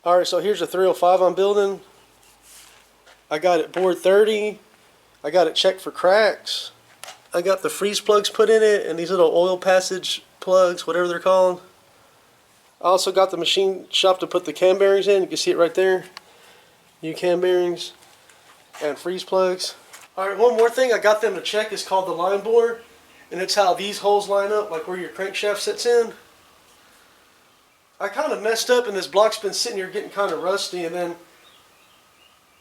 Alright, so here's a 305 I'm building. I got it bored 30. I got it checked for cracks. I got the freeze plugs put in it and these little oil passage plugs, whatever they're called. I also got the machine shop to put the cam bearings in. You can see it right there. New cam bearings and freeze plugs. Alright, one more thing I got them to check is called the line bore. And it's how these holes line up, like where your crankshaft sits in. I kind of messed up and this block's been sitting here getting kind of rusty, and then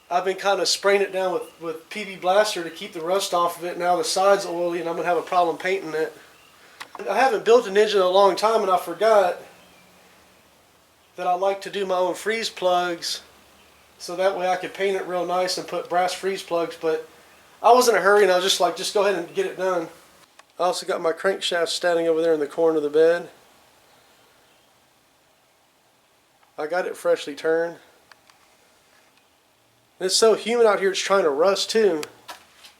I've been kind of spraying it down with PB Blaster to keep the rust off of it. Now the side's oily and I'm going to have a problem painting it. I haven't built an engine in a long time and I forgot that I like to do my own freeze plugs so that way I could paint it real nice and put brass freeze plugs, but I was in a hurry and I was just like, just go ahead and get it done. I also got my crankshaft standing over there in the corner of the bed. I got it freshly turned. It's so humid out here it's trying to rust too.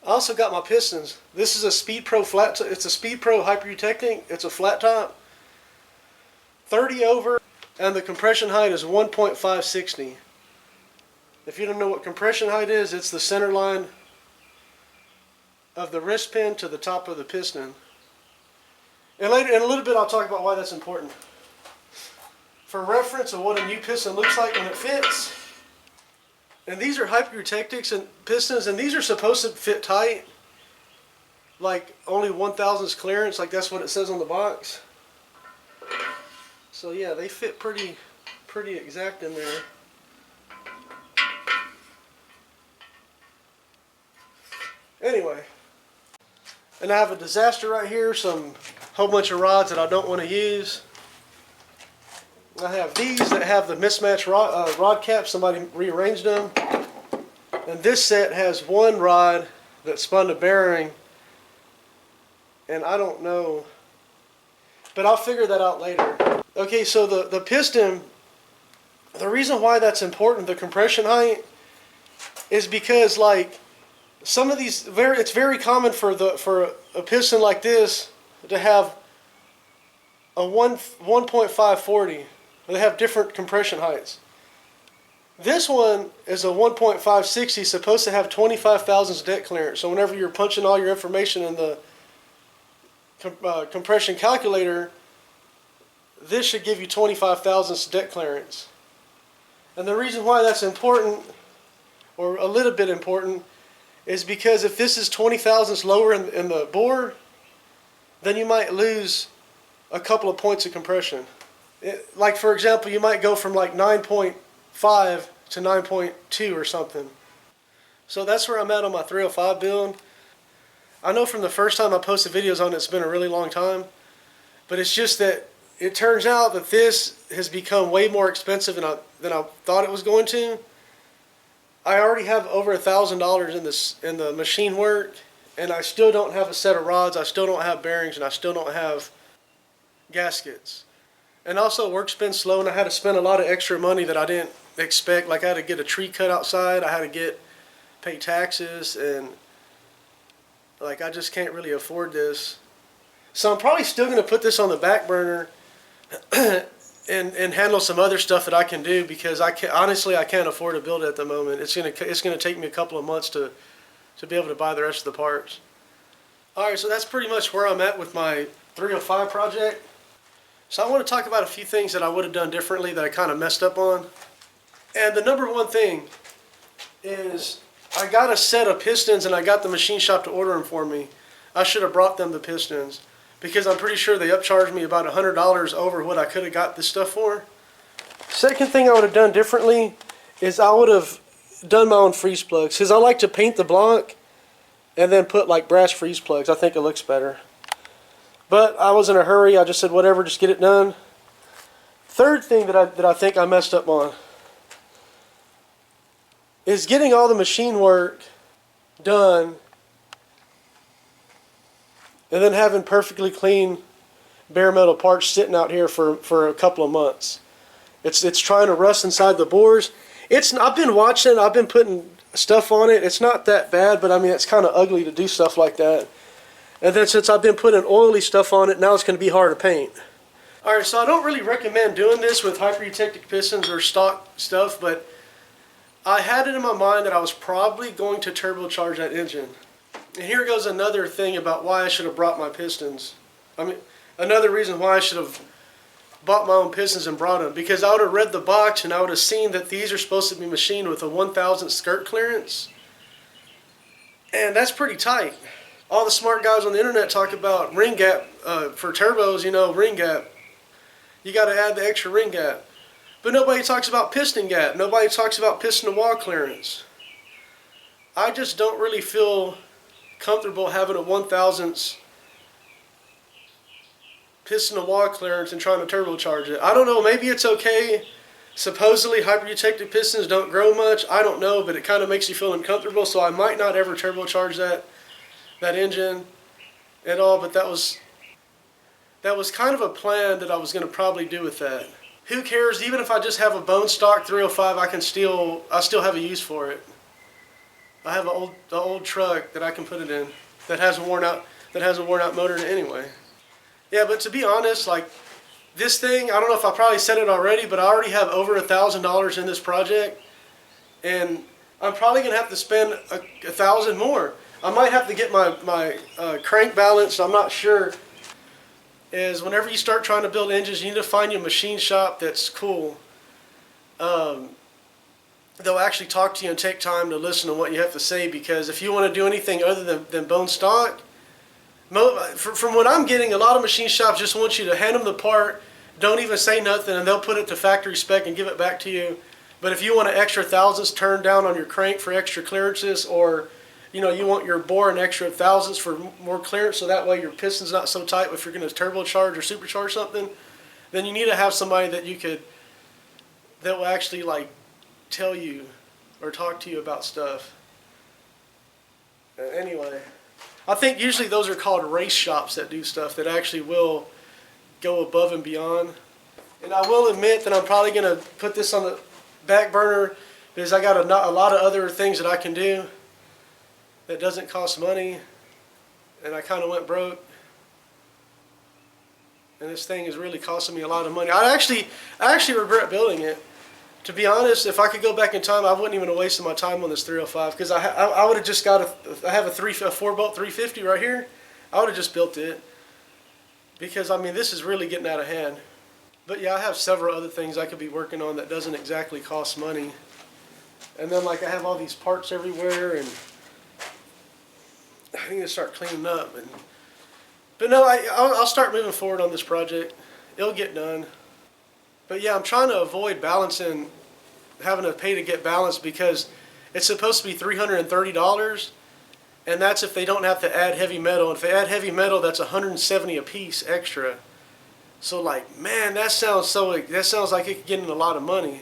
I also got my pistons. This is a Speed Pro flat top. It's a Speed Pro Hypertechnic. It's a flat top. 30 over and the compression height is 1.560. If you don't know what compression height is, it's the center line of the wrist pin to the top of the piston. And later in a little bit I'll talk about why that's important. For reference of what a new piston looks like when it fits. And these are Hypertechnics and pistons, and these are supposed to fit tight. Like only 1/1000th clearance, like that's what it says on the box. So yeah, they fit pretty exact in there. Anyway. And I have a disaster right here, whole bunch of rods that I don't want to use. I have these that have the mismatched rod caps. Somebody rearranged them. And this set has one rod that spun a bearing. And I don't know. But I'll figure that out later. Okay, so the piston, the reason why that's important, the compression height, is because like some of these, it's very common for a piston like this to have a 1.540. They have different compression heights. This one is a 1.560, supposed to have 25,000 deck clearance. So whenever you're punching all your information in the compression calculator, this should give you 25,000 deck clearance. And the reason why that's important, or a little bit important, is because if this is 20 thousandths lower in the bore, then you might lose a couple of points of compression. Like for example, you might go from like 9.5 to 9.2 or something. So that's where I'm at on my 305 build. I know from the first time I posted videos on it, it's been a really long time. But it's just that it turns out that this has become way more expensive than I thought it was going to. I already have over $1,000 in the machine work, and I still don't have a set of rods, I still don't have bearings, and I still don't have gaskets. And also work's been slow, and I had to spend a lot of extra money that I didn't expect. Like I had to get a tree cut outside, I had to pay taxes, and like I just can't really afford this. So I'm probably still going to put this on the back burner and handle some other stuff that I can do, because honestly I can't afford to build it at the moment. It's gonna take me a couple of months to be able to buy the rest of the parts. Alright, so that's pretty much where I'm at with my 305 project. So I want to talk about a few things that I would have done differently that I kind of messed up on. And the number one thing is I got a set of pistons and I got the machine shop to order them for me. I should have brought them the pistons, because I'm pretty sure they upcharged me about $100 over what I could have got this stuff for. Second thing I would have done differently is I would have done my own freeze plugs, because I like to paint the block and then put like brass freeze plugs. I think it looks better. But I was in a hurry. I just said whatever, just get it done. Third thing that I think I messed up on is getting all the machine work done and then having perfectly clean bare metal parts sitting out here for a couple of months. It's trying to rust inside the bores. I've been watching, I've been putting stuff on it. It's not that bad, but I mean it's kind of ugly to do stuff like that. And then since I've been putting oily stuff on it, now it's going to be hard to paint. Alright, so I don't really recommend doing this with hyper-eutectic pistons or stock stuff, but I had it in my mind that I was probably going to turbocharge that engine. And here goes another thing about why I should have brought my pistons. Another reason why I should have bought my own pistons and brought them. Because I would have read the box and I would have seen that these are supposed to be machined with a 1,000 skirt clearance. And that's pretty tight. All the smart guys on the internet talk about ring gap for turbos, ring gap. You got to add the extra ring gap. But nobody talks about piston gap. Nobody talks about piston to wall clearance. I just don't really feel comfortable having a 1,000th piston to wall clearance and trying to turbocharge it. I don't know, maybe it's okay. Supposedly hyper-eutectic pistons don't grow much. I don't know, but it kind of makes you feel uncomfortable, so I might not ever turbocharge that engine at all, but that was kind of a plan that I was going to probably do with that. Who cares? Even if I just have a bone stock 305, I still have a use for it. I have an old truck that I can put it in that has a worn out motor in it anyway. Yeah, but to be honest, like this thing, I don't know if I probably said it already, but I already have over $1,000 in this project, and I'm probably gonna have to spend $1,000 more. I might have to get my crank balanced. I'm not sure. Is whenever you start trying to build engines, you need to find your machine shop that's cool. They'll actually talk to you and take time to listen to what you have to say, because if you want to do anything other than bone stock, from what I'm getting, a lot of machine shops just want you to hand them the part, don't even say nothing, and they'll put it to factory spec and give it back to you. But if you want an extra thousandths turned down on your crank for extra clearances, or you want your bore an extra thousandths for more clearance, so that way your piston's not so tight if you're going to turbocharge or supercharge something, then you need to have somebody that will actually like tell you or talk to you about stuff. Anyway, I think usually those are called race shops that do stuff that actually will go above and beyond. And I will admit that I'm probably going to put this on the back burner because I got a lot of other things that I can do that doesn't cost money, and I kind of went broke. And this thing is really costing me a lot of money. I actually regret building it. To be honest, if I could go back in time, I wouldn't even have wasted my time on this 305, because I would have just got I have a 4-bolt 350 right here. I would have just built it, because this is really getting out of hand. But yeah, I have several other things I could be working on that doesn't exactly cost money. And then I have all these parts everywhere, and I need to start cleaning up. But no, I'll start moving forward on this project. It'll get done. But yeah, I'm trying to avoid having to pay to get balanced, because it's supposed to be $330, and that's if they don't have to add heavy metal. If they add heavy metal, that's $170 a piece extra. So man, that sounds like it could get in a lot of money.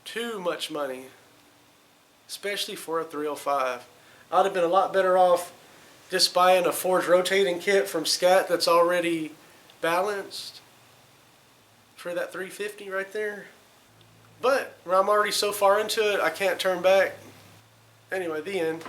Too much money, especially for a 305. I'd have been a lot better off just buying a forged rotating kit from Scat that's already balanced for that 350 right there. But I'm already so far into it, I can't turn back. Anyway, the end.